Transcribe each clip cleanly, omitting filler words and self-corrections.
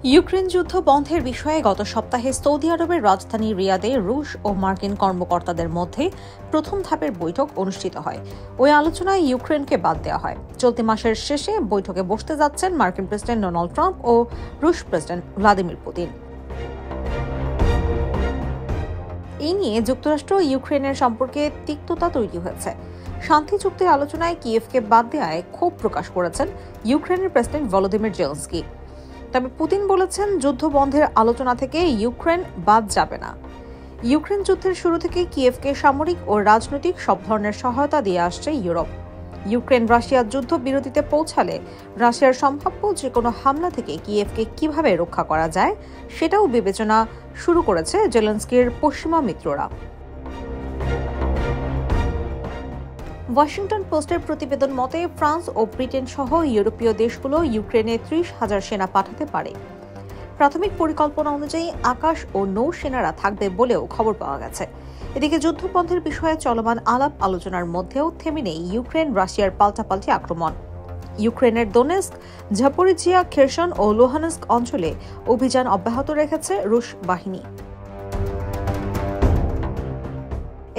Ukraine যুদ্ধ বন্ধের বিষয়ে গত সপ্তাহে সৌদি আরবের রাজধানী রিয়াদে রুশ ও মার্কিন কর্মকর্তাদের মধ্যে প্রথম ধাপের বৈঠক অনুষ্ঠিত হয়। ওই আলোচনায় ইউক্রেনকে বাদ দেওয়া হয়। চলতি মাসের শেষে বৈঠকে বসতে যাচ্ছেন মার্কিন প্রেসিডেন্ট ডোনাল্ড ট্রাম্প ও রুশ প্রেসিডেন্ট ভ্লাদিমির পুতিন। এই নিয়ে যুক্তরাষ্ট্র ইউক্রেনের সম্পর্কে তিক্ততা তৈরি হয়েছে। শান্তি চুক্তির আলোচনায় কিয়েভকে বাদ দেওয়ায় ক্ষোভ প্রকাশ করেছেন ইউক্রেনের প্রেসিডেন্ট ভলোদিমির জেলেনস্কি। তবে পুতিন বলেছেন, যুদ্ধ বন্ধের আলোচনা থেকে ইউক্রেন বাদ যাবে না। ইউক্রেন যুদ্ধের শুরু থেকে কিয়েভকে সামরিক ও রাজনৈতিক সব ধরনের সহায়তা দিয়ে আসছে ইউরোপ। ইউক্রেন রাশিয়ার যুদ্ধ বিরতিতে পৌঁছালে রাশিয়ার সম্ভাব্য যে কোনো হামলা থেকে কিয়েভকে কিভাবে রক্ষা করা যায় সেটাও বিবেচনা শুরু করেছে জেলেনস্কির পশ্চিমা মিত্ররা। ওয়াশিংটন পোস্টের প্রতিবেদন মতে ফ্রান্স ও ব্রিটেন সহ ইউরোপীয় দেশগুলো ইউক্রেনে 30,000 সেনা পাঠাতে পারে। প্রাথমিক পরিকল্পনা অনুযায়ী আকাশ ও নৌ সেনারা থাকবে বলেও খবর পাওয়া গেছে। এদিকে যুদ্ধবন্ধের বিষয়ে চলমান আলাপ আলোচনার মধ্যেও থেমে নেই ইউক্রেন রাশিয়ার পাল্টাপাল্টি আক্রমণ। ইউক্রেনের দোনেস্ক, ঝাপোরিজিয়া, খেরসন ও লুহানস্ক অঞ্চলে অভিযান অব্যাহত রেখেছে রুশ বাহিনী।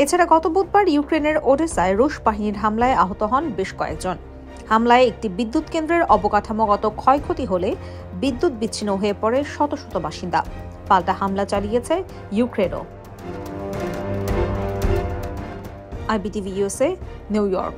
এছাড়া গত বুধবার ইউক্রেনের ওডেসায় রুশ বাহিনীর হামলায় আহত হন বেশ কয়েকজন। হামলায় একটি বিদ্যুৎ কেন্দ্রের অবকাঠামোগত ক্ষয়ক্ষতি হলে বিদ্যুৎ বিচ্ছিন্ন হয়ে পড়ে শত শত বাসিন্দা। পাল্টা হামলা চালিয়েছে ইউক্রেনও। IBTV USA, new York.